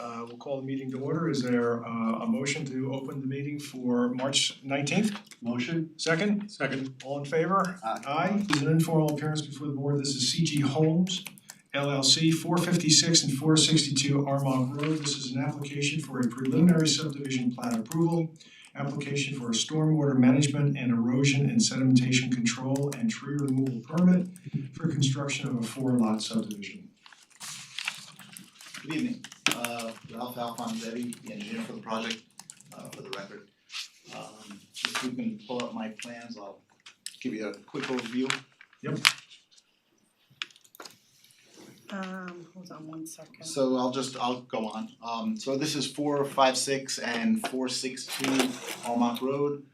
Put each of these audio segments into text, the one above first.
We'll call the meeting to order. Is there a motion to open the meeting for March 19th? Motion? Second? Second. All in favor? Aye. This is an informal appearance before the board. This is CG Homes LLC, 456 and 462 Armonk Road. This is an application for a preliminary subdivision plat approval, application for a stormwater management and erosion and sedimentation control and tree removal permit for construction of a 4-lot subdivision. Good evening, Ralph Alfonsetti, the engineer for the project, for the record. If you can pull up my plans, I'll give you a quick overview. Yep. Hold on one second. So I'll go on. So this is 456 and 462 Almonk Road.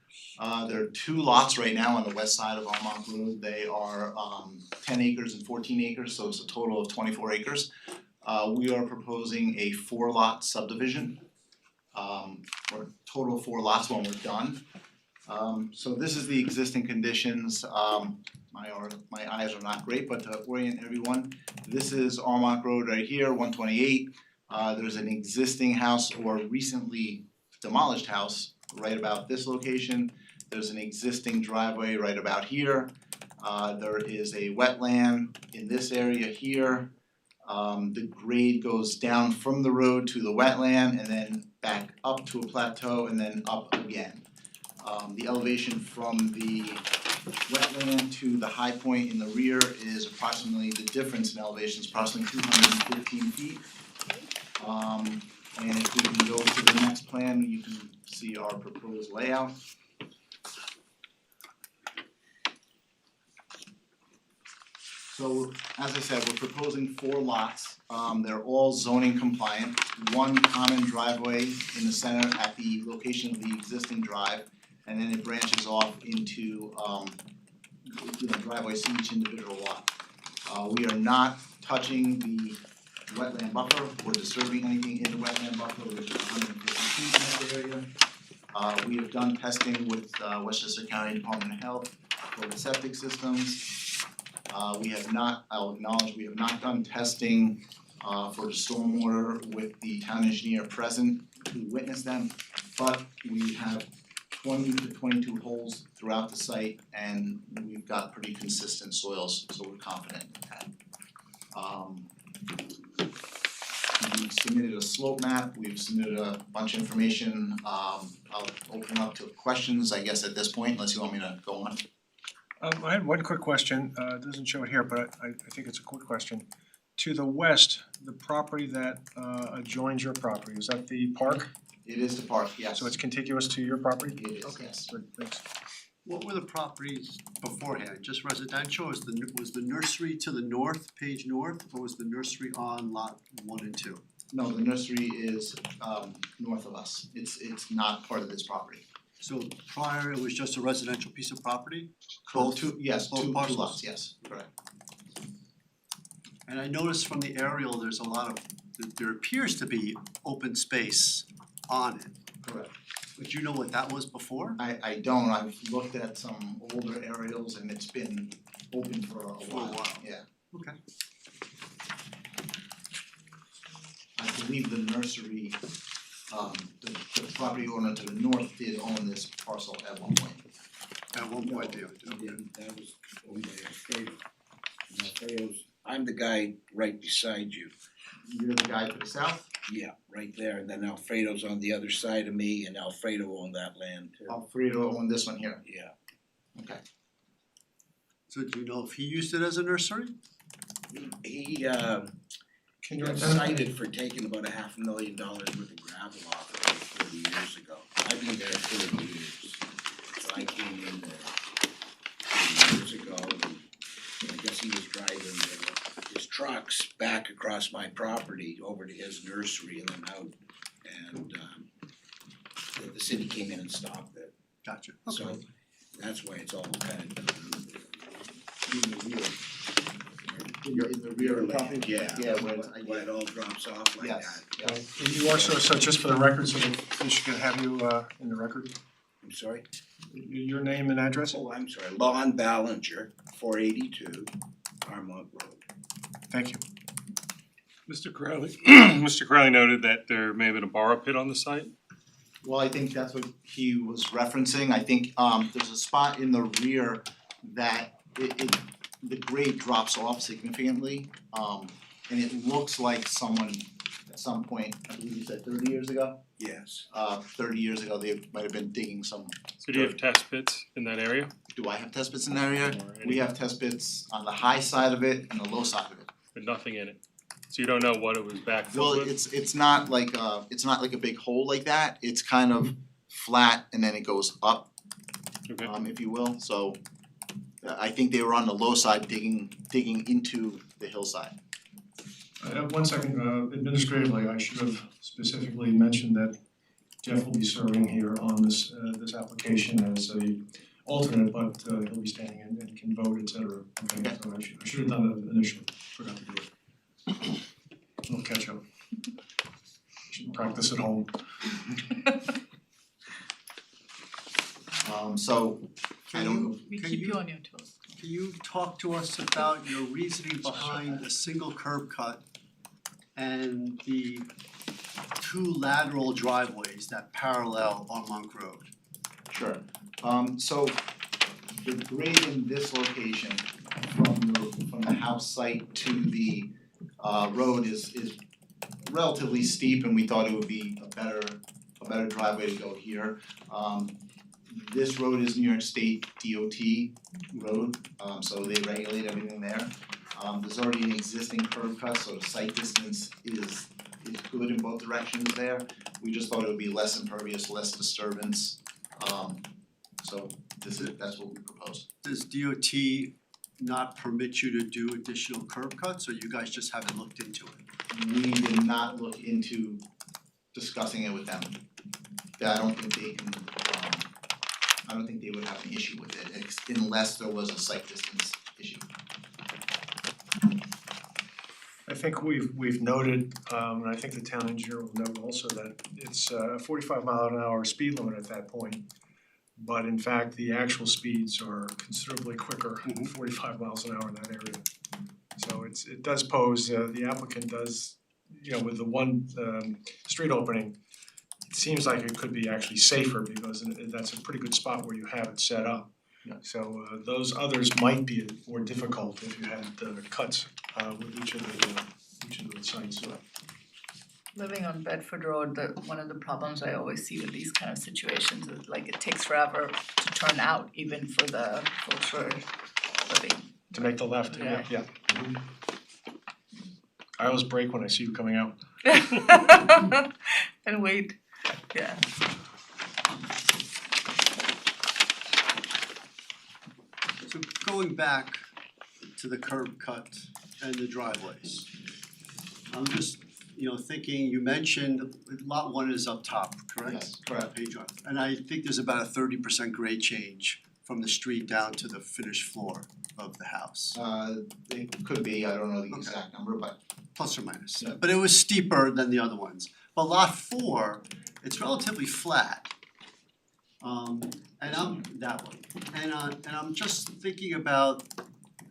There are 2 lots right now on the west side of Almonk Road. They are 10 acres and 14 acres, so it's a total of 24 acres. We are proposing a 4-lot subdivision, or total of 4 lots when we're done. So this is the existing conditions. My eyes are not great, but to orient everyone, this is Almonk Road right here, 128. There's an existing house or recently demolished house right about this location. There's an existing driveway right about here. There is a wetland in this area here. The grade goes down from the road to the wetland and then back up to a plateau and then up again. The elevation from the wetland to the high point in the rear is approximately, the difference in elevation is approximately 215 feet. And if we can go to the next plan, you can see our proposed layout. So as I said, we're proposing 4 lots. They're all zoning compliant. 1 common driveway in the center at the location of the existing drive, and then it branches off into driveways to each individual lot. We are not touching the wetland buffer or disturbing anything in the wetland buffer, which is 150 feet in that area. We have done testing with Westchester County Department of Health for the septic systems. I'll acknowledge we have not done testing for the stormwater with the town engineer present who witnessed them, but we have 20 to 22 holes throughout the site and we've got pretty consistent soils, so we're confident in that. We submitted a slope map, we've submitted a bunch of information. I'll open up to questions, I guess, at this point, unless you want me to go on. I had one quick question, it doesn't show it here, but I think it's a quick question. To the west, the property that adjoins your property, is that the park? It is the park, yes. So it's contiguous to your property? It is, Okay, yes. good, thanks. What were the properties beforehand? Just residential? Was the nursery to the north, page north, or was the nursery on lot 1 and 2? No, the nursery is north of us. It's not part of this property. So prior, it was just a residential piece of property? Both two both parcels? lots, yes, correct. And I noticed from the aerial, there's a lot of, there appears to be open space on it. Correct. But you know what that was before? I don't, I've looked at some older aerials and it's been open for a while, yeah. Okay. I believe the nursery, the property owner to the north did own this parcel at one point. At one point, yeah. He didn't, that was owned by Alfredo. And Alfredo's, I'm the guy right beside you. You're the guy to the south? Yeah, right there, and then Alfredo's on the other side of me, and Alfredo owned that land too. Alfredo owned this one here, Yeah, okay. So do you know if he used it as a nursery? he Can you got identify? cited for taking about $500,000 worth of gravel off it 40 years ago. I've been there 30 years, so I came in there 30 years ago, and I guess he was driving his trucks back across my property over to his nursery and then out, and the city came in and stopped it. Gotcha. So that's why it's all kind of In the rear. In the rear of the property? Yeah, where it's, where it all drops off like yes, that. yes. You are, so just for the record, so that Fish can have you in the record, I'm sorry? your name and address? Oh, I'm sorry, Lon Ballinger, 482 Armonk Road. Thank you. Mr. Crowley, Mr. Crowley noted that there may have been a borrow pit on the site. Well, I think that's what he was referencing. I think there's a spot in the rear that the grade drops off significantly. And it looks like someone at some point, I believe you said 30 years ago, Yes. 30 years ago, they might have been digging some. So do you have test pits in that area? Do I have test pits in that area? Or any- We have test pits on the high side of it and the low side of it. But nothing in it. So you don't know what it was Well, backfilled with? it's not like a big hole like that. It's kind of flat and then it goes up, Okay. if you will. So I think they were on the low side digging into the hillside. One second, administratively, I should have specifically mentioned that Jeff will be serving here on this application as a alternate, but he'll be standing and can vote, et cetera. Okay, so I should have done that initially, forgot to do it. We'll catch up. Should practice at home. So I don't know. We Can keep you- you on your toes. Can you talk to us about your reasoning behind a single curb cut and the two lateral driveways that parallel Armonk Road? Sure. So the grade in this location from the house site to the road is relatively steep, and we thought it would be a better driveway to go here. This road is New York State DOT road, so they regulate everything there. There's already an existing curb cut, so the site distance is good in both directions there. We just thought it would be less impervious, less disturbance. So that's what we proposed. Does DOT not permit you to do additional curb cuts, or you guys just haven't looked into it? We did not look into discussing it with them. I don't think they can, I don't think they would have an issue with it unless there was a site distance issue. I think we've noted, and I think the town engineer will note also that it's a 45-mile-an-hour speed limit at that point. But in fact, the actual speeds are considerably quicker than 45 miles an hour in that area. So it does pose, the applicant does, with the one street opening, it seems like it could be actually safer because that's a pretty good spot where you have it set up. Yeah. So those others might be more difficult if you had cuts with each of the sites. Living on Bedford Road, one of the problems I always see with these kind of situations is like it takes forever to turn out, even for the folks who are living. To make the left, yeah. I always brake when I see you coming out. And wait, yeah. So going back to the curb cut and the driveways, I'm just, thinking, you mentioned lot one is up top, correct? Yes, correct. Page one, and I think there's about a 30% grade change from the street down to the finished floor of the house, It could be, I don't know the exact number, but plus or minus. Yeah. But it was steeper than the other ones. But lot four, it's relatively flat. And I'm that one, and I'm just thinking about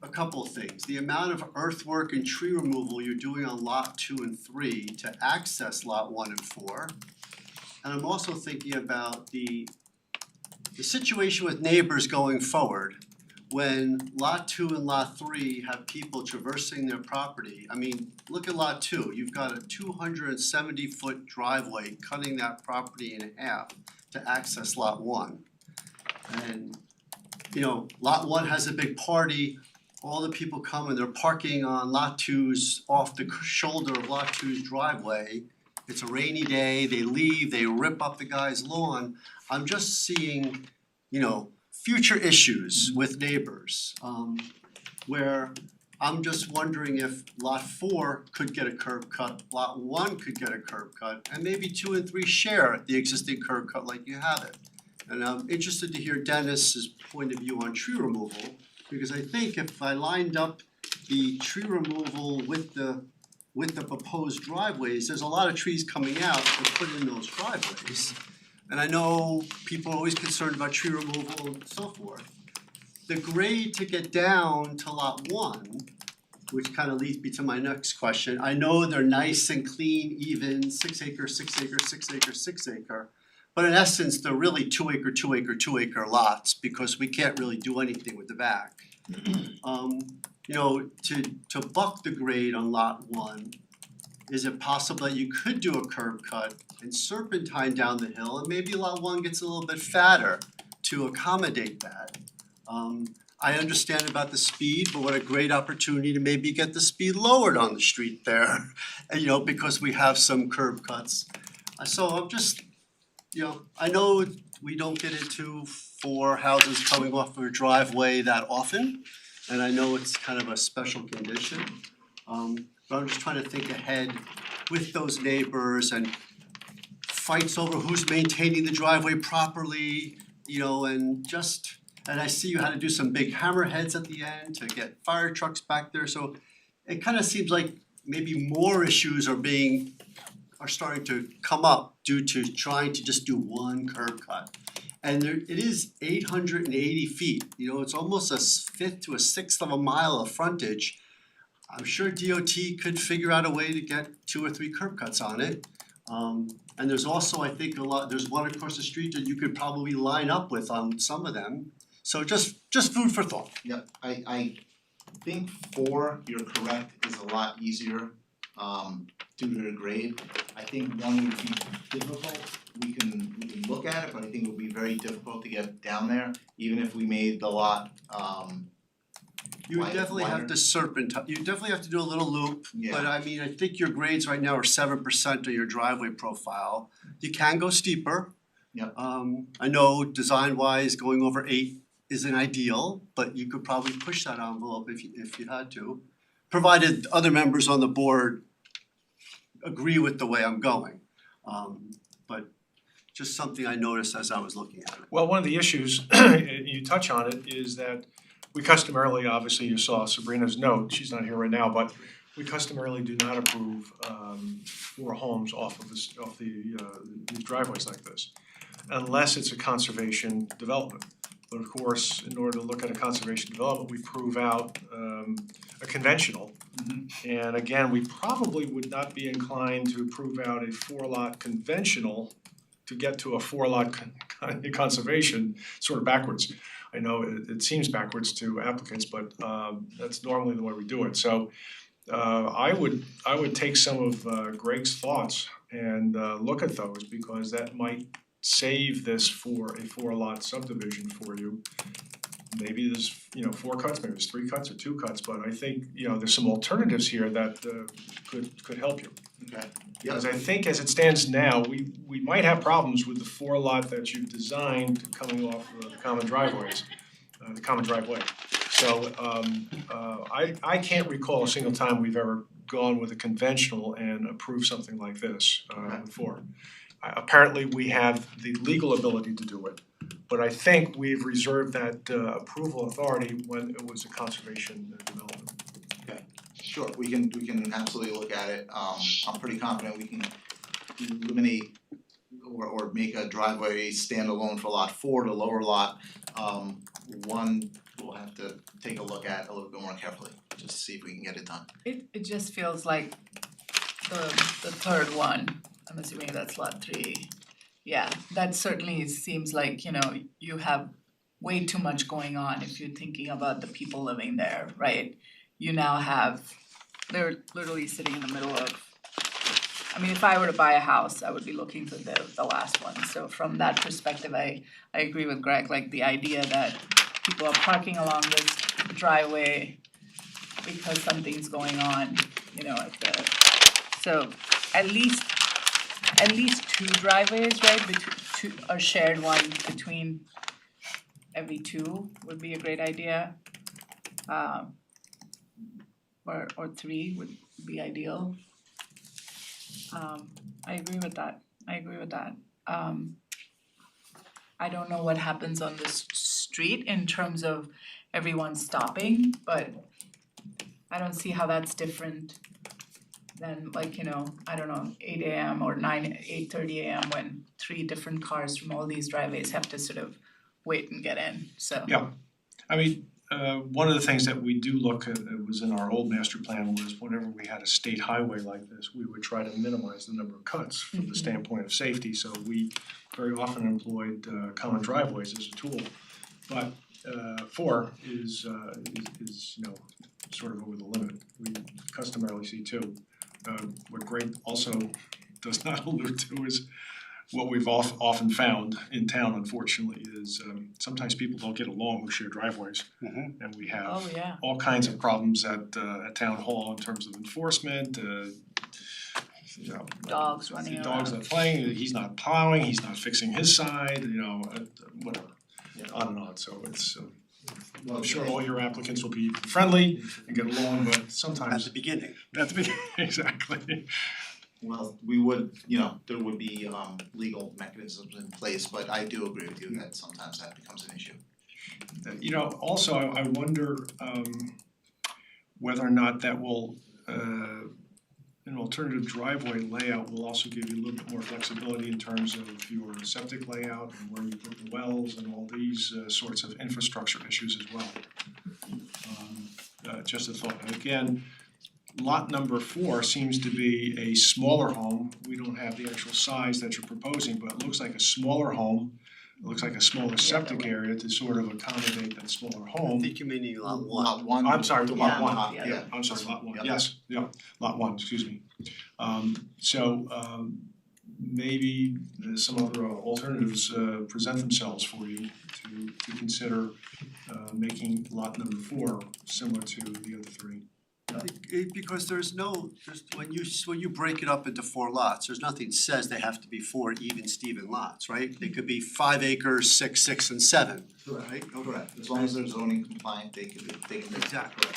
a couple of things. The amount of earthwork and tree removal you're doing on lot 2 and 3 to access lot 1 and 4. And I'm also thinking about the situation with neighbors going forward when lot 2 and lot 3 have people traversing their property. I mean, look at lot 2, you've got a 270-foot driveway cutting that property in half to access lot 1. And lot 1 has a big party, all the people come and they're parking on lot 2's off the shoulder of lot 2's driveway. It's a rainy day, they leave, they rip up the guy's lawn. I'm just seeing, future issues with neighbors, where I'm just wondering if lot 4 could get a curb cut, lot 1 could get a curb cut, and maybe 2 and 3 share the existing curb cut like you have it. And I'm interested to hear Dennis's point of view on tree removal, because I think if I lined up the tree removal with the proposed driveways, there's a lot of trees coming out to put in those driveways. And I know people are always concerned about tree removal and so forth. The grade to get down to lot 1 which kind of leads me to my next question. I know they're nice and clean, even 6 acre, 6 acre, 6 acre, 6 acre. But in essence, they're really 2 acre, 2 acre, 2 acre lots because we can't really do anything with the back. You know, to buck the grade on lot 1, is it possible that you could do a curb cut and serpentine down the hill and maybe lot 1 gets a little bit fatter to accommodate that? I understand about the speed, but what a great opportunity to maybe get the speed lowered on the street there, and, you know, because we have some curb cuts. So I'm just, you know, I know we don't get into 4 houses coming off of a driveway that often, and I know it's kind of a special condition. But I'm just trying to think ahead with those neighbors and fights over who's maintaining the driveway properly, you know, and I see you had to do some big hammerheads at the end to get fire trucks back there, so it kind of seems like maybe more issues are starting to come up due to trying to just do one curb cut. And it is 880 feet, you know, it's almost a fifth to a sixth of a mile of frontage. I'm sure DOT could figure out a way to get 2 or 3 curb cuts on it. And there's also, I think, there's one across the street that you could probably line up with on some of them. So just food for thought. Yeah, I think 4, you're correct, is a lot easier due to the grade. I think 1 would be difficult. We can look at it, but I think it would be very difficult to get down there, even if we made the lot You would definitely have to you definitely have to do a little loop, but Yeah. I mean, I think your grades right now are 7% of your driveway profile. You can go steeper. Yep. I know design wise, going over 8 isn't ideal, but you could probably push that envelope if you had to, provided other members on the board agree with the way I'm going. But just something I noticed as I was looking at it. Well, one of the issues, you touch on it, is that we customarily, obviously you saw Sabrina's note, she's not here right now, but we customarily do not approve 4 homes off of these driveways like this, unless it's a conservation development. But of course, in order to look at a conservation development, we prove out a conventional. And again, we probably would not be inclined to prove out a 4-lot conventional to get to a 4-lot conservation, sort of backwards. I know it seems backwards to applicants, but that's normally the way we do it. So I would take some of Greg's thoughts and look at those, because that might save this for a 4-lot subdivision for you. Maybe there's 4 cuts, maybe there's 3 cuts or 2 cuts, but I think there's some alternatives here that could help you. Okay. Because I think as it stands now, we might have problems with the 4-lot that you've designed coming off the common driveways, the common driveway. So I can't recall a single time we've ever gone with a conventional and approved something like this before. Apparently, we have the legal ability to do it, but I think we've reserved that approval authority when it was a conservation development. Sure, we can absolutely look at it. I'm pretty confident we can eliminate or make a driveway standalone for lot 4 to lower lot. 1 we'll have to take a look at a little bit more carefully, just to see if we can get it done. It just feels like the third one, I'm assuming that's lot 3. Yeah, that certainly seems like, you have way too much going on if you're thinking about the people living there, right? You now have, they're literally sitting in the middle of, I mean, if I were to buy a house, I would be looking for the last one. So from that perspective, I agree with Greg, like the idea that people are parking along this driveway because something's going on, so at least 2 driveways, right, a shared one between every 2 would be a great idea. Or 3 would be ideal. I agree with that. I don't know what happens on this street in terms of everyone stopping, but I don't see how that's different than I don't know, 8 AM or 8:30 AM when 3 different cars from all these driveways have to sort of wait and get in, so. Yeah. I mean, one of the things that we do look at, it was in our old master plan, was whenever we had a state highway like this, we would try to minimize the number of cuts from the standpoint of safety, so we very often employed common driveways as a tool. But four is you know, sort of over the limit. We customarily see two. What Greg also does not allude to is what we've often found in town, unfortunately, is sometimes people don't get along who share driveways. And we have Oh, yeah. all kinds of problems at town hall in terms of enforcement, you know. Dogs running the Dogs around. not playing, he's not plowing, he's not fixing his side, you know, whatever, on and on, so it's I'm sure all your applicants will be friendly and get along, but At sometimes the beginning. at the beginning, exactly. Well, we would, you know, there would be legal mechanisms in place, but I do agree with you that sometimes that becomes an issue. You know, also, I wonder whether or not that will an alternative driveway layout will also give you a little bit more flexibility in terms of your septic layout and where you put the wells and all these sorts of infrastructure issues as well. Just a thought, and again, lot number 4 seems to be a smaller home. We don't have the actual size that you're proposing, but it looks like a smaller home. It looks like a smaller septic area to sort of accommodate that smaller I home. think you may need lot one. Lot one. I'm sorry, the lot one, top, yeah, I'm sorry, lot one, Yep. yes, yeah, lot one, excuse me. Maybe some other alternatives present themselves for you to consider making lot number 4 similar to the other 3. Because when you break it up into 4 lots, there's nothing says they have to be 4 even Steven lots, right? They could be 5 acres, 6, 6, and 7, right? Correct, as long as they're zoning compliant, they can make it. Exactly.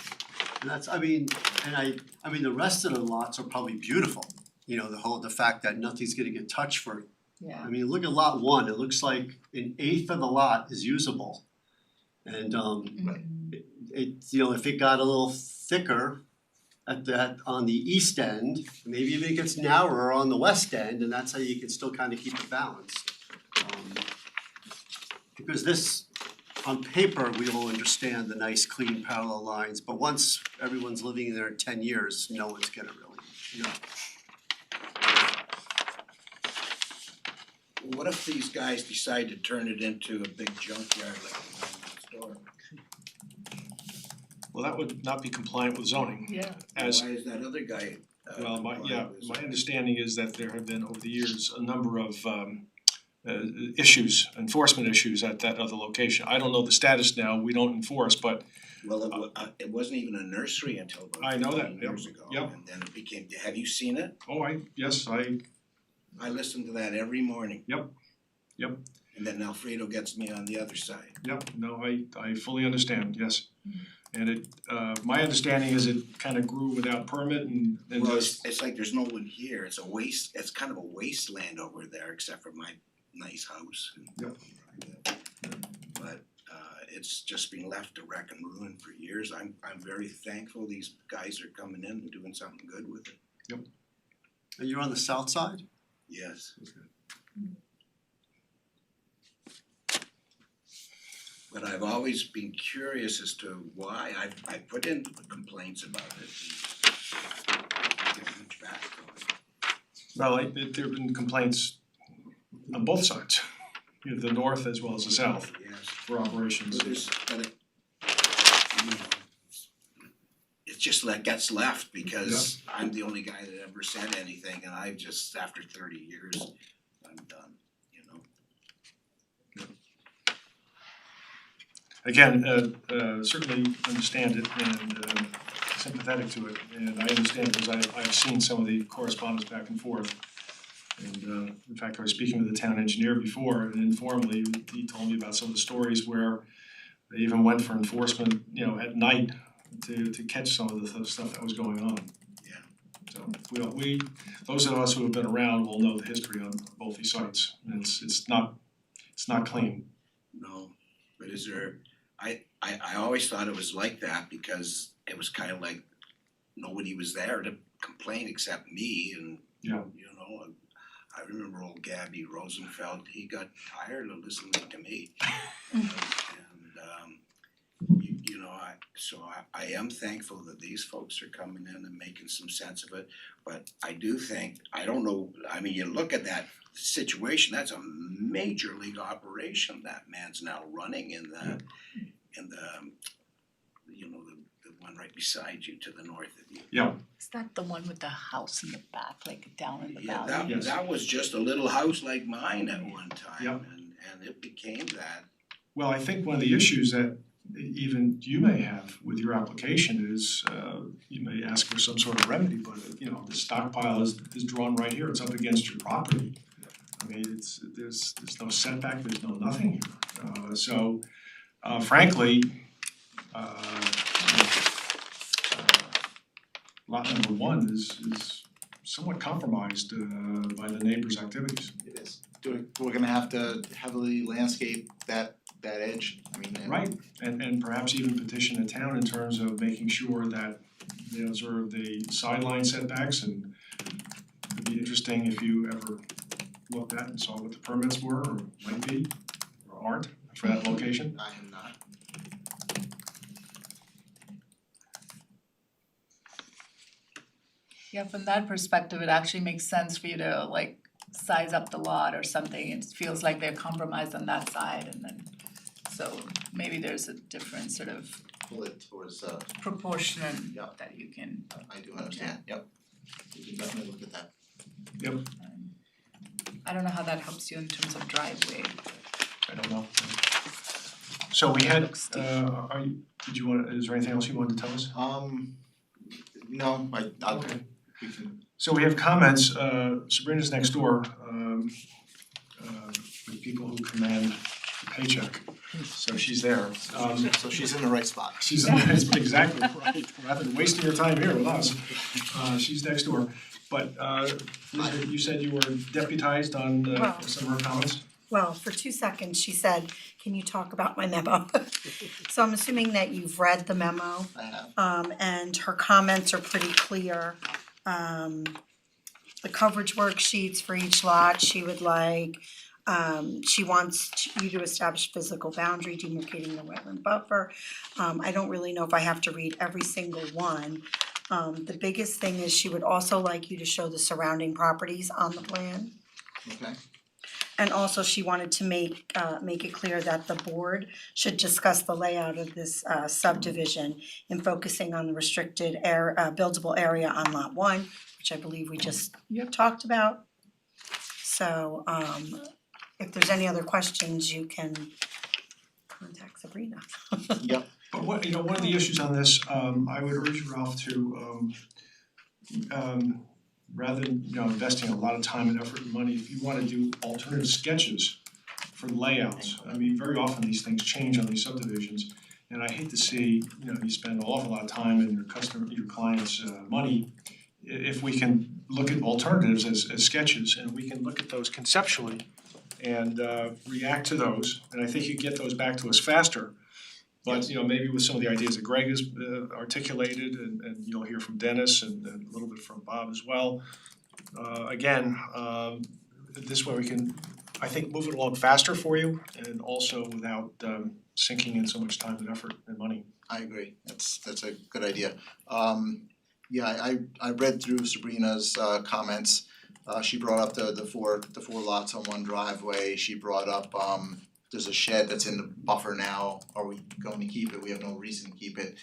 And that's, I mean, the rest of the lots are probably beautiful. You know, the fact that nothing's gonna get touched for, Yeah. I mean, look at lot 1, it looks like an eighth of the lot is usable. And it, you know, if it got a little thicker on the east end, maybe even it gets narrower on the west end, and that's how you can still kind of keep it balanced. Because this, on paper, we all understand the nice clean parallel lines, but once everyone's living there 10 years, no one's gonna really, you know. What if these guys decide to turn it into a big junkyard like the one next door? Well, that would not be compliant with zoning. Yeah. As Why is that other guy well, my compliant with zoning? understanding is that there have been over the years a number of issues, enforcement issues at that other location. I don't know the status now, we don't enforce, but Well, it wasn't even a nursery until I about know that, 15 years yep, ago, yep. and then it became, have you seen it? yes, I listen to that every morning. Yep. And then Alfredo gets me on the other side. no, I fully understand, yes. And it, my understanding is it kind of grew without permit and Well, just, it's like there's no one here, it's a waste, it's kind of a wasteland over there except for my nice house. Yep. But it's just been left to wreck and ruin for years. I'm very thankful these guys are coming in and doing something good with it. And you're on the south side? Yes. But I've always been curious as to why. I put in complaints about it and didn't get much back from it. well, there have been complaints on both sides, you know, the north as well as the south Yes. for operations. But you know, it's just like gets left because I'm the only guy that ever said anything, and I just, after 30 years, I'm done, you know? Again, certainly understand it and sympathetic to it, and I understand because I've seen some of the correspondence back and forth. And in fact, I was speaking with the town engineer before, and informally, he told me about some of the stories where they even went for enforcement, you know, at night to catch some of the stuff that was going on. Yeah. So we those of us who have been around will know the history on both these sites, and it's not clean. No, but is there, I always thought it was like that because it was kind of like nobody was there to complain except me and, Yeah. you know, I remember old Gabby Rosenfeld, he got tired of listening to me. And you know, So I am thankful that these folks are coming in and making some sense of it, but I do think, I don't know, I mean, you look at that situation, that's a major league operation that man's now running in the, you know, the one right beside you to the north of you. Is that the one with the house in the back, like down in the Yeah, valley? that was just a little house like mine at one time, Yep. and it became that. Well, I think one of the issues that even you may have with your application is, you may ask for some sort of remedy, but you know, the stockpile is drawn right here, it's up against your property. I mean, there's no setback, there's no nothing here. So frankly, lot number one is somewhat compromised by the neighbors' activities. It is. We're gonna have to heavily landscape that edge, I mean, and Right, and perhaps even petition the town in terms of making sure that those are the sideline setbacks, and it'd be interesting if you ever looked at and saw what the permits were or might be or aren't for that location. I am not. Yeah, from that perspective, it actually makes sense for you to like size up the lot or something. It feels like they're compromised on that side, and then so maybe there's a different sort of Pull it towards proportion Yeah. that you can, I do understand, yep. We can definitely look at that. I don't know how that helps you in terms of driveway. I don't know. So we had, is there anything else you wanted to tell us? No, I'll, Okay. we can, So we have comments, Sabrina's next door, with people who command the paycheck, so she's there. so she's in the right spot. She's exactly right, rather than wasting your time here with us, she's next door. But Lisa, you said you were deputized on Wow. some of her comments? Well, for 2 seconds, she said, "Can you talk about my memo?" So I'm assuming that you've read the memo, I have. and her comments are pretty clear. The coverage worksheets for each lot, she would like, she wants you to establish physical boundary demarcating the wetland buffer. I don't really know if I have to read every single one. The biggest thing is she would also like you to show the surrounding properties on the plan. Okay, And also she wanted to make it clear that the board should discuss the layout of this subdivision in focusing on the restricted buildable area on lot 1, which I believe we just talked about. So if there's any other questions, you can contact Sabrina. yep, But what, one of the issues on this, I would urge Ralph to, rather than, investing a lot of time and effort and money, if you wanna do alternative sketches for layouts, I mean, very often these things change on these subdivisions, and I hate to see, you spend an awful lot of time and your client's money. If we can look at alternatives as sketches, and we can look at those conceptually and react to those, and I think you get those back to us faster. But maybe with some of the ideas that Greg has articulated, and you'll hear from Dennis and a little bit from Bob as well. Again, this way we can, I think, move it along faster for you, and also without sinking in so much time and effort and money. I agree, that's a good idea. Yeah, I read through Sabrina's comments. She brought up the four lots on one driveway. She brought up there's a shed that's in the buffer now. Are we going to keep it? We have no reason to keep it.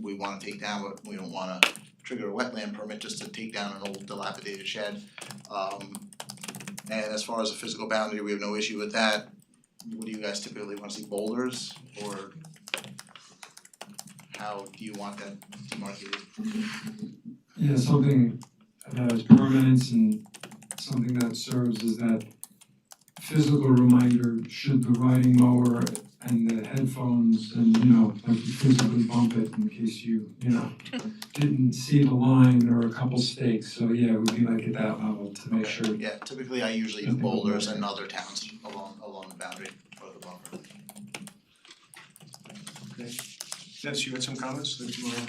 We wanna take down, but we don't wanna trigger a wetland permit just to take down an old dilapidated shed. And as far as a physical boundary, we have no issue with that. What do you guys typically wanna see, boulders, or how do you want that demarcated? Yeah, something that has permanence and something that serves as that physical reminder, should the riding mower and the headphones and, like you physically bump it in case you didn't see the line or a couple stakes. So yeah, it would be like at that level to make sure. Yeah, typically I usually use boulders in other towns along the boundary or the buffer. Okay. Dennis, you had some comments that you wanna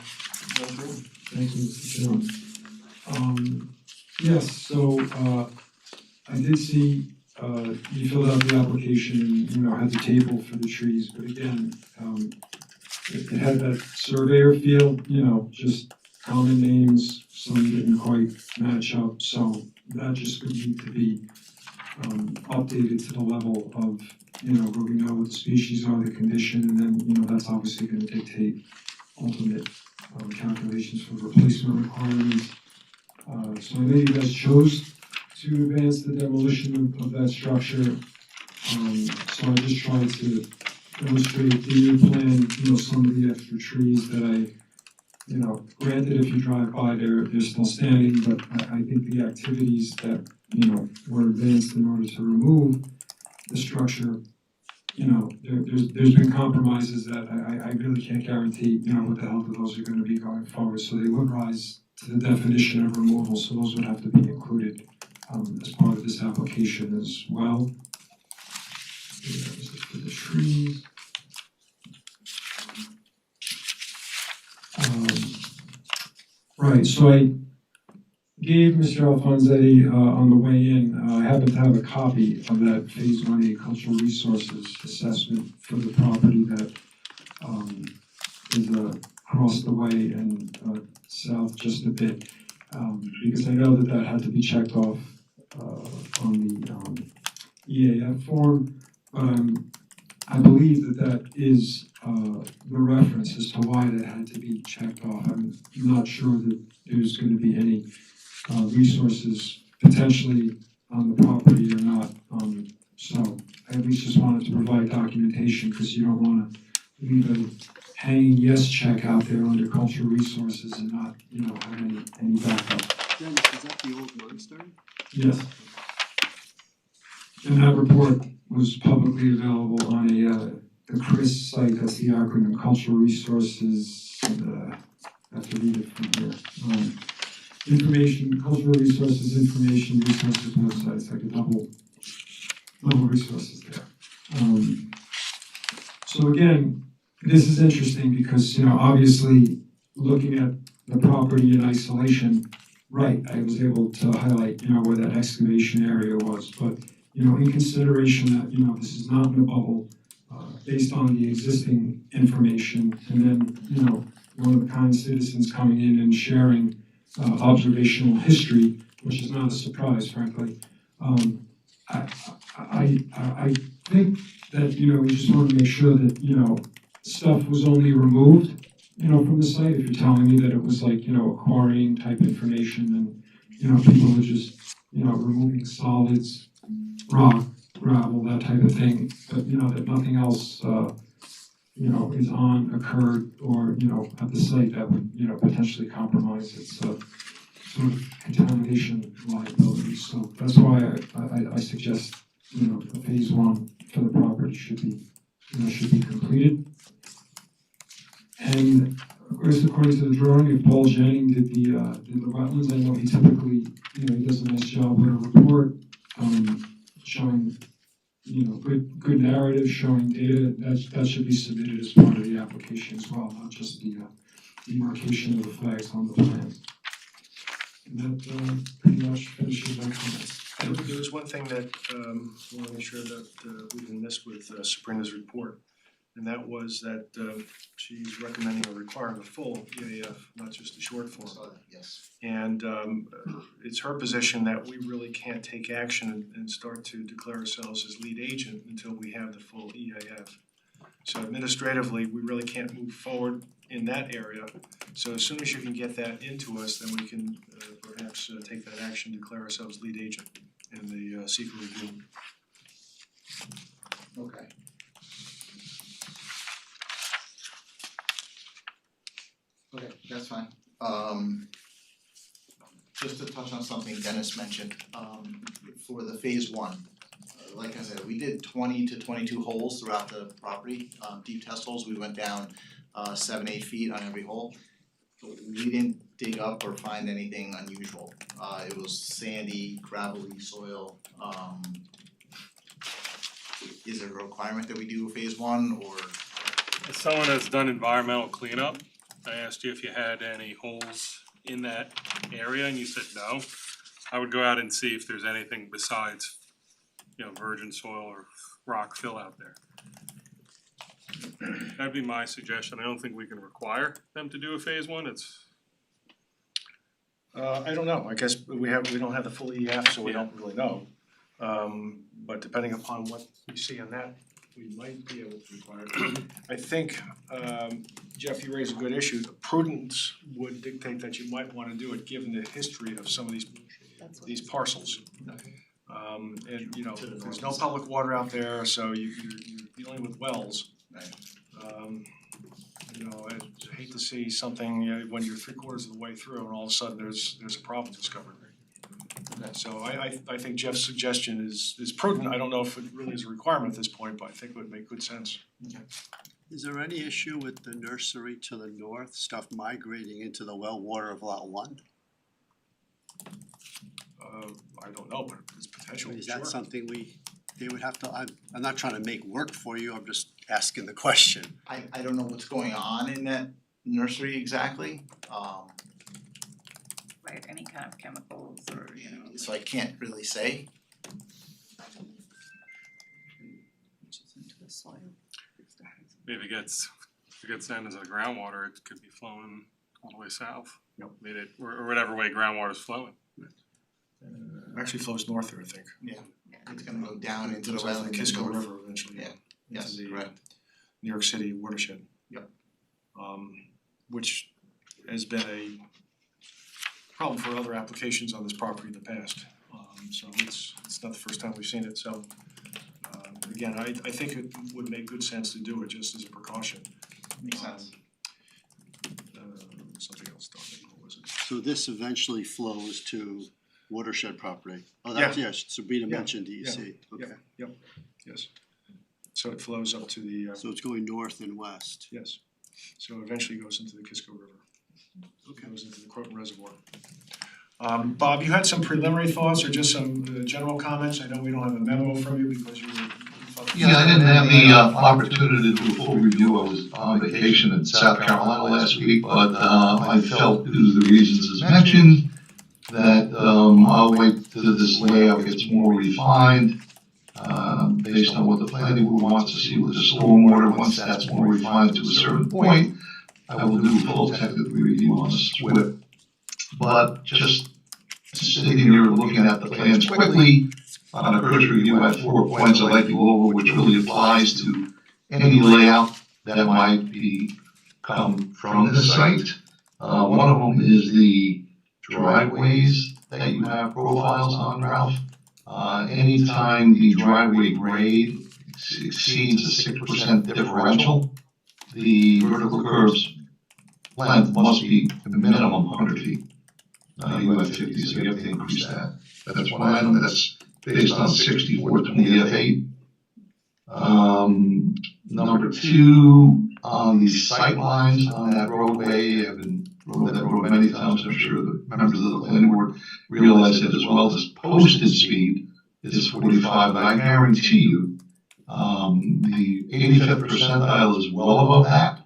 go through? Thank you, Mr. Chairman. Yes, so I did see you filled out the application and had the table for the trees, but again, it had that surveyor feel, just common names, some didn't quite match up, so that just would need to be updated to the level of, where we know what the species are, the condition, and then, that's obviously gonna dictate ultimate calculations for replacement requirements. So I know you guys chose to advance the demolition of that structure. So I just tried to illustrate in your plan, some of the extra trees that granted, if you drive by, they're still standing, but I think the activities that, were advanced in order to remove the structure, there's been compromises that I really can't guarantee, what the health of those are gonna be going forward, so they would rise to the definition of removal, so those would have to be included as part of this application as well. This is for the trees. Right, so I gave Mr. Alfonsetti on the way in, I happen to have a copy of that Phase 1A Cultural Resources Assessment for the property that is across the way and south just a bit, because I know that had to be checked off on the EAF form, but I believe that is the reference as to why that had to be checked off. I'm not sure that there's going to be any resources potentially on the property or not. So I at least just wanted to provide documentation because you don't want to leave a hanging yes check out there under cultural resources and not, have any backup. Dennis, is that the old monastery? Yes. And that report was publicly available on the CRIS site, that's the acronym Cultural Resources, I have to read it from here. Information, Cultural Resources, Information, Resources website, it's like a double resources there. So again, this is interesting because, obviously looking at the property in isolation, right, I was able to highlight, where that excavation area was, but in consideration that, this is not in a bubble, based on the existing information, and then, one of the kind citizens coming in and sharing observational history, which is not a surprise, frankly. I think that, we just want to make sure that, stuff was only removed, from the site. If you're telling me that it was like, quarrying type information and, people were just, removing solids, rock, gravel, that type of thing, but that nothing else is occurred or at the site that would potentially compromise its sort of contamination liability. So that's why I suggest the phase 1 for the property should be completed. And of course, according to the drawing, if Paul Jennings did the wetlands, I know he typically he does a nice job with a report showing good narrative, showing data, that should be submitted as part of the application as well, not just the demarcation of the flags on the plan. And that pretty much finishes my comments. There was one thing that I want to make sure that we didn't miss with Sabrina's report, and that was that she's recommending or requiring a full EAF, not just a short form. Yes. And it's her position that we really can't take action and start to declare ourselves as lead agent until we have the full EAF. So administratively, we really can't move forward in that area. So as soon as you can get that into us, then we can perhaps take that action, declare ourselves lead agent in the secret review. Okay. Okay, that's fine. Just to touch on something Dennis mentioned, for the phase 1, like I said, we did 20 to 22 holes throughout the property, deep test holes. We went down 7-8 feet on every hole. We didn't dig up or find anything unusual. It was sandy, gravelly soil. Is it a requirement that we do phase 1 or? As someone that's done environmental cleanup, I asked you if you had any holes in that area and you said no. I would go out and see if there's anything besides, virgin soil or rock fill out there. That'd be my suggestion. I don't think we can require them to do a phase one. It's, I don't know, I guess we don't have the full EF, so we don't really know. But depending upon what we see on that, we might be able to require it. I think, Jeff, you raise a good issue. Prudence would dictate that you might wanna do it, given the history of some of these parcels. And you know, there's no public water out there, so you're dealing with wells. You know, I hate to see something, when you're 3/4 of the way through and all of a sudden there's a problem discovered. So I think Jeff's suggestion is prudent. I don't know if it really is a requirement at this point, but I think it would make good sense. Is there any issue with the nursery to the north, stuff migrating into the well water of lot 1? I don't know, but it's potential, Is sure. that something they would have to, I'm not trying to make work for you, I'm just asking the question. I don't know what's going on in that nursery exactly, Like any kind of chemicals or, you know. so I can't really say. Into the soil. maybe if it gets down into the groundwater, it could be flowing all the way south. Yep. I mean, or whatever way groundwater's flowing. Actually flows north there, I think. It's gonna go down into the Goes well out to in the the Kisco north. River eventually. Yeah. Yes, Into the correct. New York City watershed. Yep. Which has been a problem for other applications on this property in the past. So it's not the first time we've seen it, so again, I think it would make good sense to do it just as a precaution. Makes sense. Something else, what was it? So this eventually flows to watershed property? Oh, that's, yes, Sabrina Yeah, mentioned DEC, okay. Yes. So it flows up to the, So it's going north and west. yes, so eventually goes into the Kisco River. Goes into the Croton Reservoir. Bob, you had some preliminary thoughts or just some general comments? I know we don't have a memo from you because you were. Yeah, I didn't have the opportunity to do a full review. I was on vacation in South Carolina last week, but I felt, due to the reasons as mentioned, that I'll wait till this layout gets more refined, based on what the planning board wants to see with the stormwater. Once that's more refined to a certain point, I will do a full technical review on the SWIP. But just sitting here looking at the plans quickly, on a cursory review, I have 4 points I'd like to go over, which really applies to any layout that might come from the site. One of them is the driveways that you have profiles on, Ralph. Anytime the driveway grade exceeds a 6% differential, the vertical curb's length must be a minimum 100 feet. You have 50, so you have to increase that. That's one item. That's based on 6420 F8. Number two, on the sight lines on that roadway, I've been rode that road many times. I'm sure the members of the planning board realize it as well. This posted speed is 45, but I guarantee you, the 85th percentile is well above that.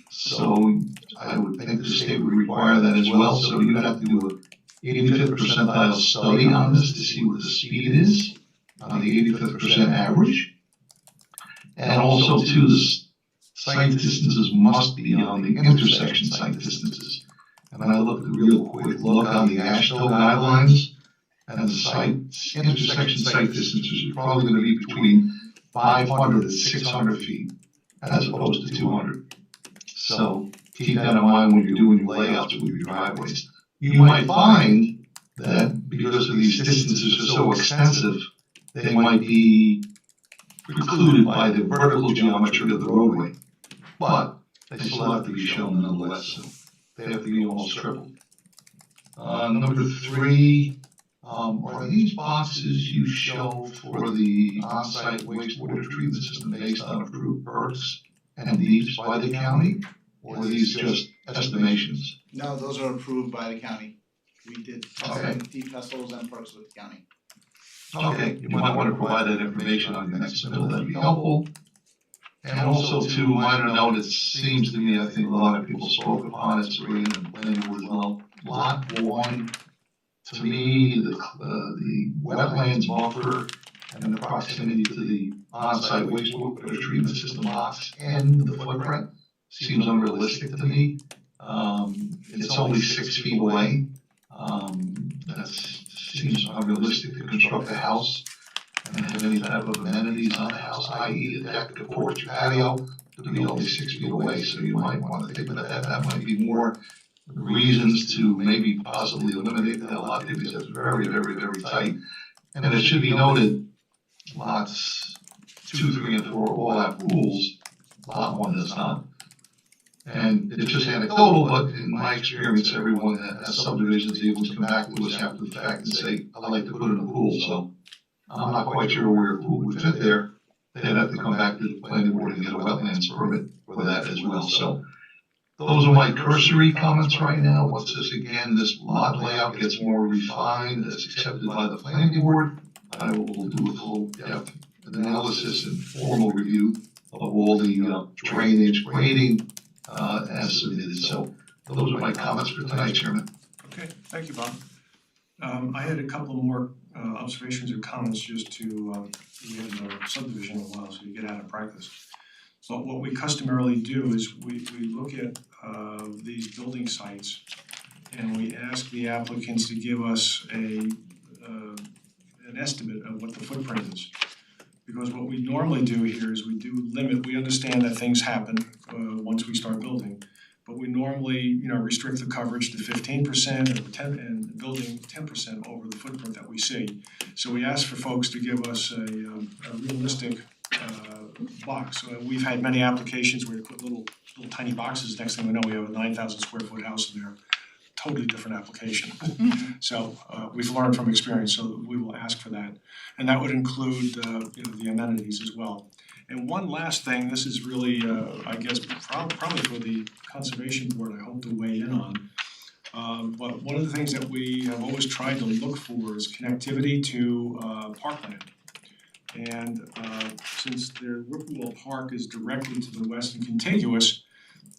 So I would think the state would require that as well. So you'd have to do a 85th percentile study on this to see what the speed is on the 85th percent average. And also too, the site distances must be on the intersection site distances. And I looked a real quick look on the AASHTO guidelines, and the intersection site distances are probably gonna be between 500 and 600 feet as opposed to 200. So keep that in mind when you're doing your layouts with your driveways. You might find that because of these distances are so extensive, they might be precluded by the vertical geometry of the roadway. But they still have to be shown nonetheless, so they have to be almost tripled. Number three, are these boxes you show for the on-site wastewater treatment system based on approved perks and deeds by the county? Or are these just estimations? No, those are approved by the county. We did Okay. testing, deep vessels and perks with the county. Okay, you might want to provide that information on your next bill, that'd be helpful. And also too, minor note, it seems to me, I think a lot of people spoke upon it, Sabrina and planning board as well. Lot one, to me, the wetlands buffer and the proximity to the on-site wastewater treatment system lots and the footprint seems unrealistic to me. It's only 6 feet away. That seems unrealistic to construct a house and have any type of amenities on the house, i.e. a deck, a porch, patio, to be only 6 feet away. So you might want to think that that might be more reasons to maybe possibly eliminate that lot because it's very, very, very tight. And it should be noted, lots 2, 3, and 4 all have pools, lot 1 does not. And it's just anecdotal, but in my experience, everyone that has subdivisions, they always come back to us after the fact and say, I'd like to put in a pool, so I'm not quite sure where a pool would fit there. They'd have to come back to the planning board and get a wetlands permit for that as well, so. Those are my cursory comments right now. Once this lot layout gets more refined, that's accepted by the planning board, I will do a full depth analysis and formal review of all the drainage, grading, as submitted. So those are my comments for tonight, Chairman. Okay, thank you, Bob. I had a couple more observations or comments just to, we haven't done a subdivision in a while, so you get out of practice. But what we customarily do is we look at these building sites and we ask the applicants to give us an estimate of what the footprint is. Because what we normally do here is we do limit, we understand that things happen once we start building. But we normally, restrict the coverage to 15% or 10 and building 10% over the footprint that we see. So we ask for folks to give us a realistic box. So we've had many applications where you put little tiny boxes. Next thing we know, we have a 9,000 square foot house in there. Totally different application. So we've learned from experience, so we will ask for that. And that would include the amenities as well. And one last thing, this is really I guess probably for the Conservation Board, I hope to weigh in on. But one of the things that we have always tried to look for is connectivity to parkland. And since the Whippoorwill Park is directly to the west and contiguous,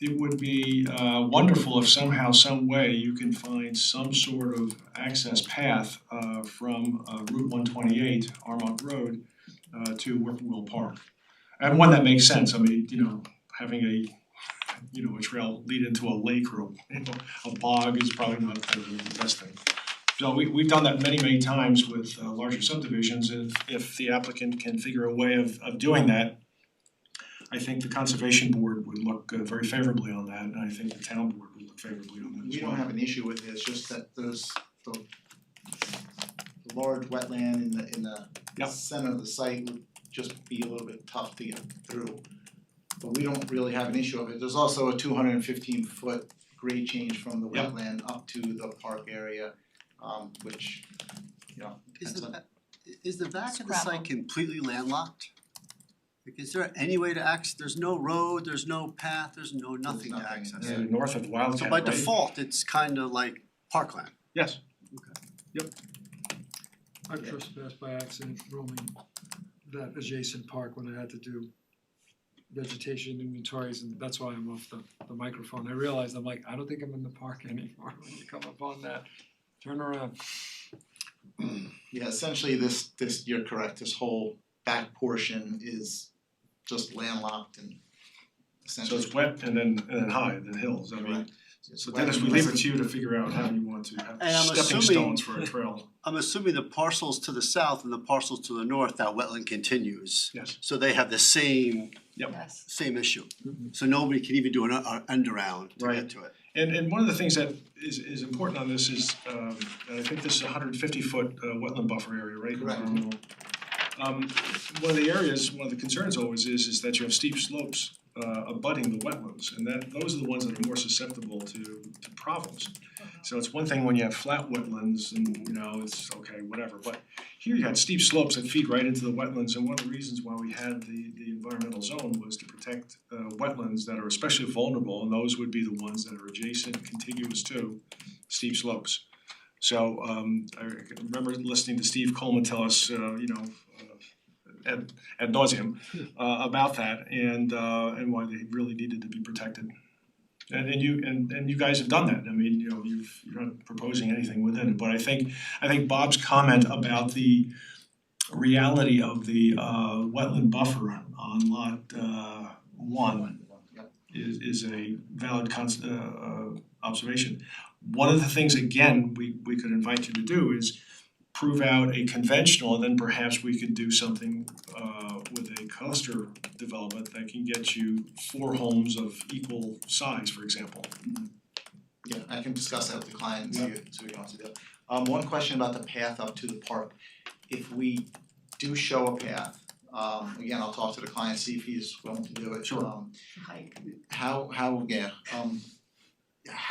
it would be wonderful if somehow, some way, you can find some sort of access path from Route 128, Armonk Road, to Whippoorwill Park. And one that makes sense. I mean, having a trail lead into a lake or a bog is probably not the best thing. So we've done that many times with larger subdivisions, and if the applicant can figure a way of doing that, I think the Conservation Board would look very favorably on that, and I think the Town Board would look favorably on that as We well. don't have an issue with it, it's just that there's the large wetland in the Yep. center of the site would just be a little bit tough to get through. But we don't really have an issue of it. There's also a 215-foot grade change from the Yep. wetland up to the park area, which, Is the back of the Scrabble. site completely landlocked? Like, is there any way to access, there's no road, there's no path, there's nothing to nothing. access Yeah. it. North of Wildcat, So by right? default, it's kind of like parkland. Yes. I trespassed by accident roaming that adjacent park when I had to do vegetation inventories, and that's why I'm off the microphone. I realized, I'm like, I don't think I'm in the park anymore when you come up on that. Turn around. yeah, essentially this, you're correct, this whole back portion is just landlocked and So essentially. it's wet and then high, then hills, I mean, Correct. so Dennis, we leave it to you to figure out how you want to have And I'm stepping assuming- stones for a trail, I'm assuming the parcels to the south and the parcels to the north, that wetland continues. yes. So they have the same Yes. same issue. So nobody can even do an end around to Right. get to it. And one of the things that is important on this is, and I think this is a 150-foot wetland buffer area, right? Correct. One of the areas, one of the concerns always is that you have steep slopes abutting the wetlands, and those are the ones that are more susceptible to problems. So it's one thing when you have flat wetlands and, it's okay, whatever, but here you had steep slopes that feed right into the wetlands, and one of the reasons why we had the environmental zone was to protect wetlands that are especially vulnerable, and those would be the ones that are adjacent, contiguous to steep slopes. So I remember listening to Steve Coleman tell us, ad nauseum about that and why they really needed to be protected. And you guys have done that. I mean, you're not proposing anything within it, but I think Bob's comment about the reality of the wetland buffer on lot one Yep. is a valid observation. One of the things, again, we could invite you to do is prove out a conventional, and then perhaps we could do something with a cluster development that can get you 4 homes of equal size, for example. Yeah, I can discuss that with the client and see what he wants to do. One question about the path up to the park. If we do show a path, again, I'll talk to the client, see if he's willing to do it. Sure. Hike. How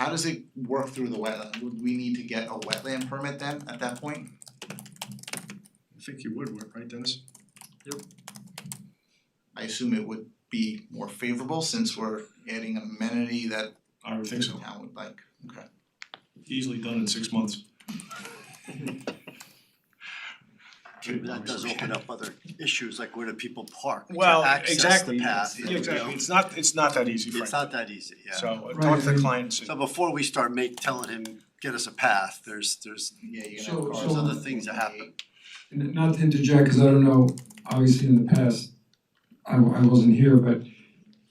does it work through the wetland? Would we need to get a wetland permit then at that point? I think you would, right, Dennis? I assume it would be more favorable since we're adding an amenity that I would think the so. town would like. Okay. Easily done in 6 months. That does open up other issues, like where do people park Well, to access exactly, the path, yeah, exactly, it's not that easy, It's frankly. not that easy, yeah. So talk Right, to the and- client and see. So before we start telling him, get us a path, there's Yeah, you're So- gonna have cars. so- on other things that happen. And not to interject, cause I don't know, obviously in the past, I wasn't here, but,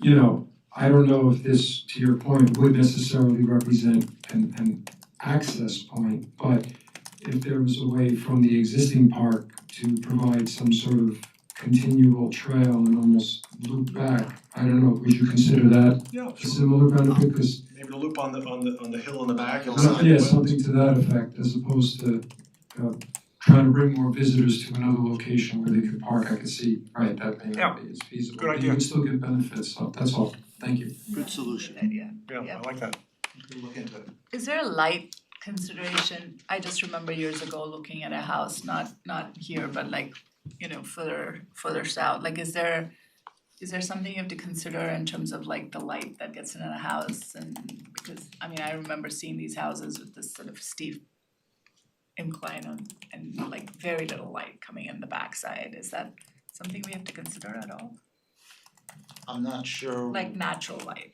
you know, I don't know if this, to your point, would necessarily represent an access point, but if there was a way from the existing park to provide some sort of continual trail and almost loop back, I don't know, would you consider that Yeah, a sure. similar benefit? Cause Maybe the loop on the hill in the back. Hillside. yeah, something to that effect, as opposed to trying to bring more visitors to another location where they could park. I could see, right, that may not be as feasible. Good But idea. you would still get benefits, so that's all. Thank you. Good solution. Idea. Yeah, I like that. We'll look into it. Is there a light consideration? I just remember years ago looking at a house, not here, but like, you know, further south. Like, is there something you have to consider in terms of like the light that gets into the house? And because, I mean, I remember seeing these houses with this sort of steep incline and like very little light coming in the backside. Is that something we have to consider at all? I'm not sure. Like natural light?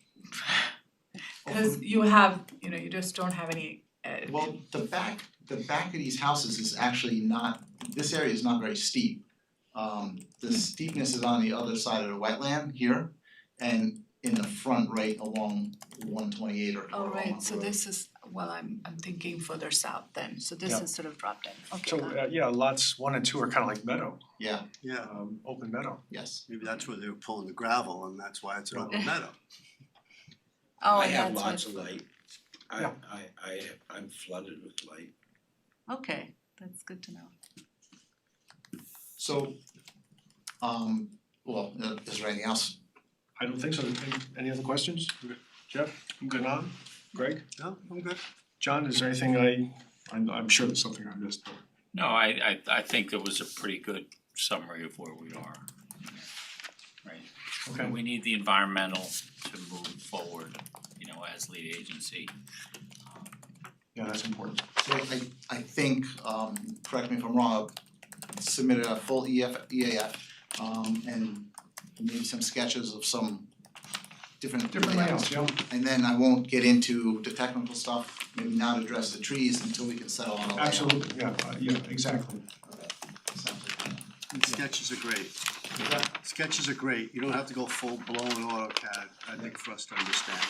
Cause you have, you know, you just don't have any Well, the back of these houses is actually not, this area is not very steep. The steepness is on the other side of the wetland here and in the front right along 128 or Oh, right, Omaha so Road. this is, well, I'm thinking further south then, so this Yeah. is sort of dropped in, okay. So yeah, lots 1 and 2 are kind of like meadow, Yeah, Yeah, open meadow. yes. maybe that's where they were pulling the gravel and that's why it's an open meadow. Oh, I have that's lots of light. Yeah. I'm flooded with light. okay, that's good to know. So, well, is there anything else? I don't think so. Any other questions? Jeff, I'm good on. Greg? No, I'm good. John, is there anything I'm sure there's something I missed, but No, I think it was a pretty good summary of where we are. Right, okay. we need the environmental to move forward, you know, as lead agency. Yeah, that's important. So I think, correct me if I'm wrong, I submitted a full EAF, and maybe some sketches of some different layouts, yeah. And then I won't get into the technical stuff, maybe not address the trees until we can settle on a layout. Absolutely, yeah, exactly. Okay, sounds like And sketches are great. that. Sketches are great, you don't have to go full blown AutoCAD, I think, for us to understand.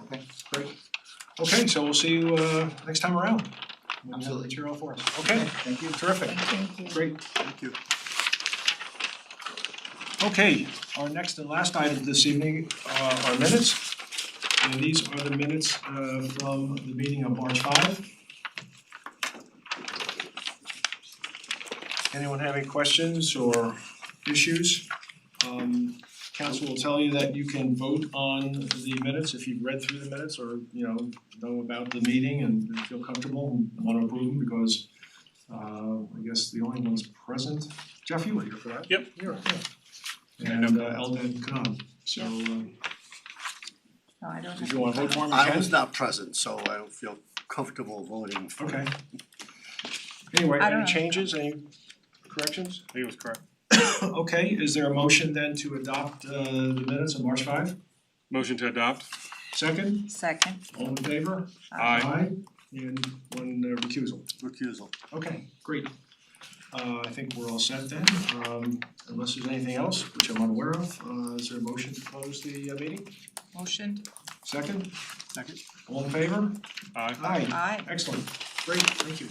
Okay, Great. Okay, so we'll see you next time around. When you have Absolutely. material for us. Okay, thank you. terrific, Thank you. great. Thank you. Okay, our next and last item this evening are minutes. And these are the minutes from the meeting of March 5. Anyone have any questions or issues? Council will tell you that you can vote on the minutes if you've read through the minutes or, you know about the meeting and feel comfortable and wanna approve them because I guess the only ones present, Jeff, you were here for that? Yep. You're, yeah. And Eldad Khan, so No, I don't have. if you wanna vote for him, you I can. was not present, so I don't feel comfortable voting for it. Okay. Anyway, I don't any know. changes, any corrections? I think it was correct. Okay, is there a motion then to adopt the minutes of March 5? Motion to adopt? Second, Second. all in favor? Aye. And one recusal. Recusal. Okay, great. I think we're all set then, unless there's anything else, which I'm unaware of, is there a motion to close the meeting? Motion? Second? Second? All in favor? Aye. Aye, Aye. excellent, great, thank you.